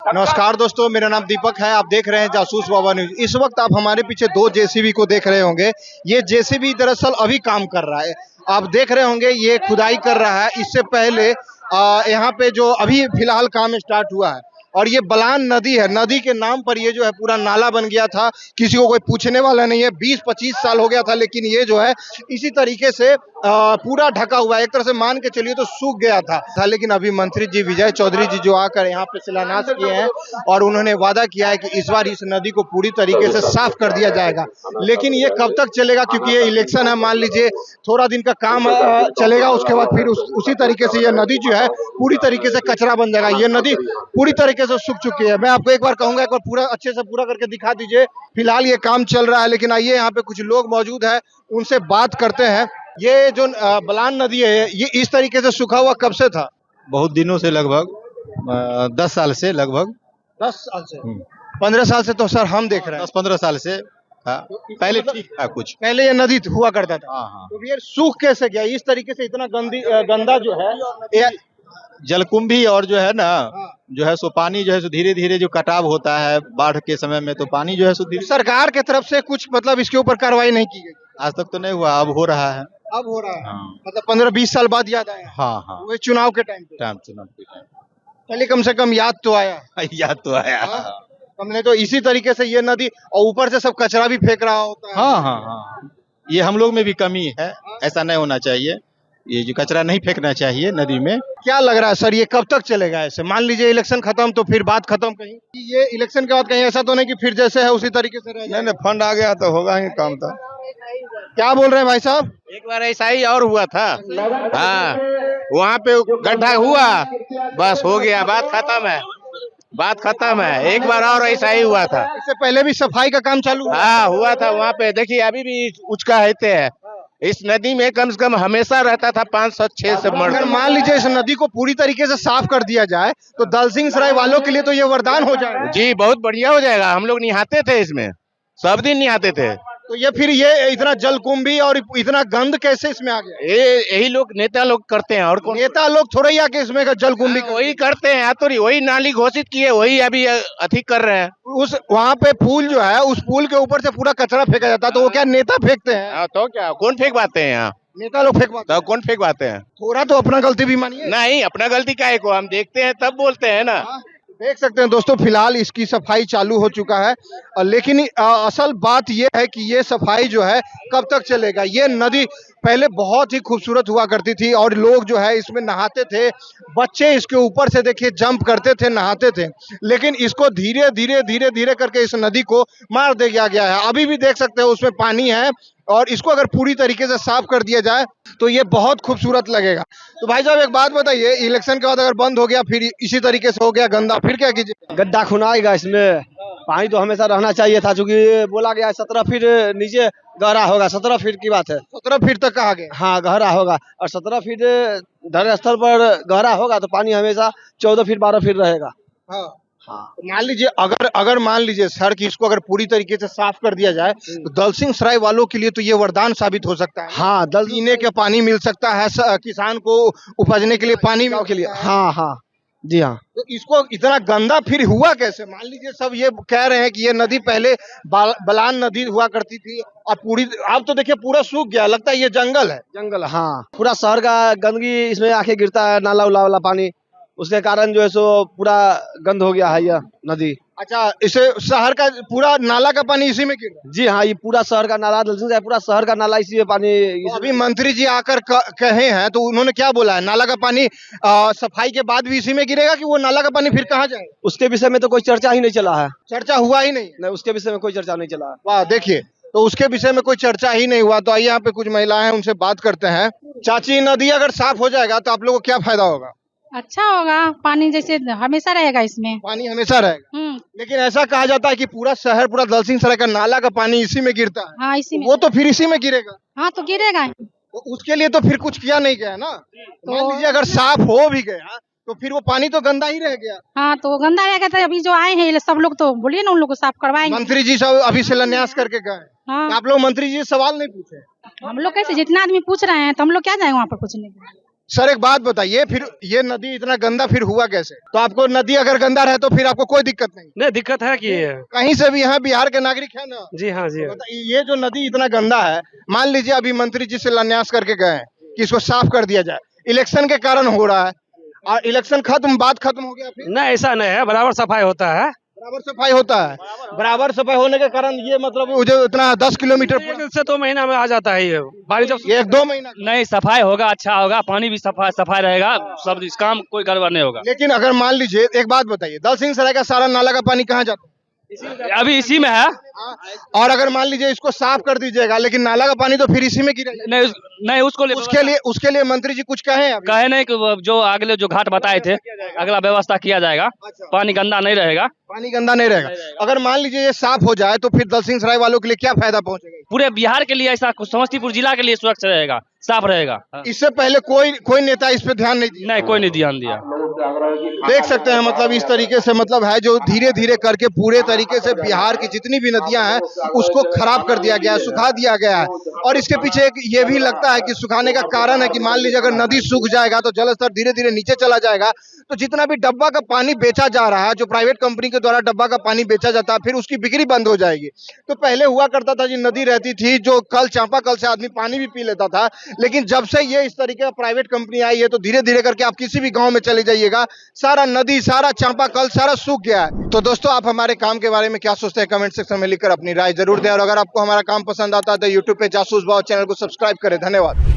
नमस्कार दोस्तों, मेरा नाम दीपक है। आप देख रहे हैं जासूस बाबा न्यूज। इस वक्त आप हमारे पीछे दो जेसीबी को देख रहे होंगे। ये जेसीबी दरअसल अभी काम कर रहा है। आप देख रहे होंगे ये खुदाई कर रहा है। इससे पहले यहाँ पे जो अभी फिलहाल काम स्टार्ट हुआ है और ये बलान नदी है। नदी के नाम पर ये जो है पूरा नाला बन गया था। किसी को कोई पूछने वाला नहीं है। 20-25 साल हो गया था, लेकिन ये जो है इसी तरीके से पूरा ढका हुआ है। एक तरह से मान के चलिए तो सूख गया था। लेकिन अभी मंत्री जी विजय चौधरी जी जो आकर यहाँ पे शिलान्यास किए हैं और उन्होंने वादा किया है कि इस बार इस नदी को पूरी तरीके से साफ कर दिया जाएगा। लेकिन ये कब तक चलेगा, क्योंकि ये इलेक्शन है। मान लीजिए थोड़ा दिन का काम चलेगा, उसके बाद फिर उसी तरीके से ये नदी जो है पूरी तरीके से कचरा बन जाएगा। ये नदी पूरी तरीके से सूख चुकी है। मैं आपको एक बार कहूंगा, एक बार पूरा अच्छे से पूरा करके दिखा दीजिए। फिलहाल ये काम चल रहा है, लेकिन आइए यहाँ पे कुछ लोग मौजूद है, उनसे बात करते हैं। ये जो बलान नदी है, ये इस तरीके से सूखा हुआ कब से था? बहुत दिनों से, लगभग 10 साल से, लगभग 10 साल से। 15 साल से तो सर हम देख रहे हैं। 10-15 साल से पहले ठीक था। कुछ पहले ये नदी हुआ करता था। हाँ। तो ये सूख कैसे गया इस तरीके से? इतना गंदा जो है ये जलकुंभी और जो है ना, जो है सो पानी जो है सो धीरे धीरे जो कटाव होता है बाढ़ के समय में, तो पानी जो है सो धीरे। सरकार के तरफ से कुछ मतलब इसके ऊपर कार्रवाई नहीं की गई? आज तक तो नहीं हुआ, अब हो रहा है। अब हो रहा है। हाँ। मतलब 15-20 साल बाद याद आया? हाँ। वो चुनाव के टाइम पे। चुनाव के टाइम पहले कम से कम याद तो आया। याद तो आया। हमने तो इसी तरीके से ये नदी और ऊपर से सब कचरा भी फेंक रहा होता है। हाँ। ये हम लोग में भी कमी है, ऐसा नहीं होना चाहिए। ये जो कचरा नहीं फेंकना चाहिए नदी में। क्या लग रहा है सर, ये कब तक चलेगा ऐसे? मान लीजिए इलेक्शन खत्म तो फिर बात खत्म। कहीं ये इलेक्शन के बाद कहीं ऐसा तो नहीं कि फिर जैसे है उसी तरीके से रह जाए? नहीं, फंड आ गया तो होगा ही काम। तो क्या बोल रहे हैं भाई साहब? एक बार ऐसा ही और हुआ था। हाँ, वहाँ पे गड्ढा हुआ, बस हो गया, बात खत्म है। एक बार और ऐसा ही हुआ था। इससे पहले भी सफाई का काम चालू हाँ, हुआ था वहाँ पे। देखिए अभी भी उचका रहते हैं। इस नदी में कम से कम हमेशा रहता था 500-600 अगर मर्द। मान लीजिए इस नदी को पूरी तरीके से साफ कर दिया जाए तो दलसिंह सराय वालों के लिए तो ये वरदान हो जाएगा। जी, बहुत बढ़िया हो जाएगा। हम लोग नहाते थे इसमें, सब दिन नहाते थे। तो ये फिर ये इतना जलकुंभी और इतना गंद कैसे इसमें आ गया? यही लोग नेता लोग करते हैं, और कौन? नेता लोग थोड़ा ही आके इसमें का जलकुंभी वही करते हैं। तो वही नाली घोषित किए, वही अभी अधिक कर रहे हैं। उस वहाँ पे पुल जो है, उस पुल के ऊपर से पूरा कचरा फेंका जाता है। तो वो क्या नेता फेंकते हैं? तो क्या, कौन फेंकवाते हैं यहाँ? नेता लोग फेंकवाते तो कौन फेंकवाते हैं? थोड़ा तो अपना गलती भी मानिए। नहीं, अपना गलती काहे को, हम देखते हैं तब बोलते हैं ना। देख सकते हैं दोस्तों, फिलहाल इसकी सफाई चालू हो चुका है। लेकिन असल बात यह है कि ये सफाई जो है कब तक चलेगा? ये नदी पहले बहुत ही खूबसूरत हुआ करती थी और लोग जो है इसमें नहाते थे। बच्चे इसके ऊपर से देखिए जंप करते थे, नहाते थे। लेकिन इसको धीरे धीरे करके इस नदी को मार दिया गया है। अभी भी देख सकते हैं उसमें पानी है और इसको अगर पूरी तरीके से साफ कर दिया जाए तो ये बहुत खूबसूरत लगेगा। तो भाई साहब एक बात बताइए, इलेक्शन के बाद अगर बंद हो गया, फिर इसी तरीके से हो गया गंदा, फिर क्या कीजिए? गड्ढा खुनाएगा इसमें। पानी तो हमेशा रहना चाहिए था, क्योंकि बोला गया 17 फीट नीचे गहरा होगा। 17 फीट की बात है। 17 फीट तक कहा गया? हाँ, गहरा होगा। और 17 फीट धरती स्थल पर गहरा होगा तो पानी हमेशा 14 फीट 12 फीट रहेगा। हाँ। मान लीजिए अगर मान लीजिए सर कि इसको अगर पूरी तरीके से साफ कर दिया जाए तो दलसिंह सराय वालों के लिए तो ये वरदान साबित हो सकता है। हाँ, पीने का पानी मिल सकता है, किसान को उपजने के लिए पानी के लिए। हाँ, जी हाँ। तो इसको इतना गंदा फिर हुआ कैसे? मान लीजिए सब ये कह रहे हैं कि ये नदी पहले बलान नदी हुआ करती थी और पूरी, अब तो देखिए पूरा सूख गया, लगता है ये जंगल है। जंगल, हाँ। पूरा शहर का गंदगी इसमें आके गिरता है, नाला उला वाला पानी। उसके कारण जो है सो पूरा गंद हो गया है यह नदी। अच्छा, इसे शहर का पूरा नाला का पानी इसी में गिर रहा है? जी हाँ, ये पूरा शहर का नाला, पूरा शहर का नाला इसी में पानी। तो अभी मंत्री जी आकर कहे हैं तो उन्होंने क्या बोला है? नाला का पानी सफाई के बाद भी इसी में गिरेगा कि वो नाला का पानी फिर कहाँ जाएगा? उसके विषय में तो कोई चर्चा ही नहीं चला है। चर्चा हुआ ही नहीं? नहीं, उसके विषय में कोई चर्चा नहीं चला है। वाह, देखिए, तो उसके विषय में कोई चर्चा ही नहीं हुआ। तो आइए यहाँ पे कुछ महिलाएं हैं, उनसे बात करते हैं। चाची, नदी अगर साफ हो जाएगा तो आप लोगों को क्या फायदा होगा? अच्छा होगा, पानी जैसे हमेशा रहेगा इसमें। पानी हमेशा रहेगा। लेकिन ऐसा कहा जाता है कि पूरा शहर, पूरा दलसिंह सराय का नाला का पानी इसी में गिरता है। हाँ, इसी में। वो तो फिर इसी में गिरेगा। हाँ, तो गिरेगा। तो उसके लिए तो फिर कुछ किया नहीं गया ना। तो मान लीजिए अगर साफ हो भी गया तो फिर वो पानी तो गंदा ही रह गया। हाँ, तो गंदा रहेगा। तो अभी जो आए हैं सब लोग तो बोलिए ना, उन लोग को साफ करवाएंगे। मंत्री जी सब अभी शिलान्यास करके गए। हाँ। आप लोग मंत्री जी से सवाल नहीं पूछे? हम लोग कैसे, जितना आदमी पूछ रहे हैं तो हम लोग क्या जाएंगे वहाँ पर पूछने के लिए? सर एक बात बताइए, फिर ये नदी इतना गंदा फिर हुआ कैसे? तो आपको नदी अगर गंदा रहे तो फिर आपको कोई दिक्कत नहीं? नहीं दिक्कत है कि कहीं से भी यहाँ बिहार के नागरिक है ना? जी हाँ जी बताइए, ये जो नदी इतना गंदा है, मान लीजिए अभी मंत्री जी से शिलान्यास करके गए हैं कि इसको साफ कर दिया जाए, इलेक्शन के कारण हो रहा है और इलेक्शन खत्म, बात खत्म हो गया, फिर नहीं ऐसा नहीं है, बराबर सफाई होता है। बराबर सफाई होता है। बराबर सफाई होने के कारण ये मतलब वो जो इतना 10 किलोमीटर एक से 2 महीना में आ जाता है ये पानी जब ये 1-2 महीना, नहीं सफाई होगा अच्छा होगा, पानी भी सफाई रहेगा, सब इस काम कोई गड़बड़ नहीं होगा। लेकिन अगर मान लीजिए एक बात बताइए, दल सिंह सराय का सारा नाला का पानी कहाँ जाता है? अभी इसी में है। और अगर मान लीजिए इसको साफ कर दीजिएगा, लेकिन नाला का पानी तो फिर इसी में गिरेगा। नहीं उसके लिए मंत्री जी कुछ कहे अभी? कहे नहीं कि जो अगले जो घाट बताए थे अगला व्यवस्था किया जाएगा, पानी गंदा नहीं रहेगा। पानी गंदा नहीं रहेगा। अगर मान लीजिए ये साफ हो जाए तो फिर दल सिंह सराय वालों के लिए क्या फायदा पहुंचेगा? पूरे बिहार के लिए ऐसा, समस्तीपुर जिला के लिए सुरक्षित रहेगा, साफ रहेगा। इससे पहले कोई नेता इस पे ध्यान नहीं दिया? नहीं कोई नहीं ध्यान दिया। देख सकते हैं मतलब इस तरीके से मतलब है जो धीरे धीरे करके पूरे तरीके से बिहार की जितनी भी नदियां हैं उसको खराब कर दिया गया है, सुखा दिया गया है। और इसके पीछे एक ये भी लगता है कि सुखाने का कारण है कि मान लीजिए अगर नदी सूख जाएगा तो जल स्तर धीरे धीरे नीचे चला जाएगा, तो जितना भी डब्बा का पानी बेचा जा रहा है, जो प्राइवेट कंपनी के द्वारा डब्बा का पानी बेचा जाता है, फिर उसकी बिक्री बंद हो जाएगी। तो पहले हुआ करता था जी, नदी रहती थी जो कल चांपा कल से आदमी पानी भी पी लेता था, लेकिन जब से ये इस तरीके का प्राइवेट कंपनी आई है तो धीरे धीरे करके आप किसी भी गांव में चले जाइएगा, सारा नदी सारा चांपा कल सारा सूख गया है। तो दोस्तों आप हमारे काम के बारे में क्या सोचते हैं कमेंट सेक्शन में लिखकर अपनी राय जरूर दें, और अगर आपको हमारा काम पसंद आता है तो यूट्यूब पे जासूस बाव चैनल को सब्सक्राइब करें। धन्यवाद।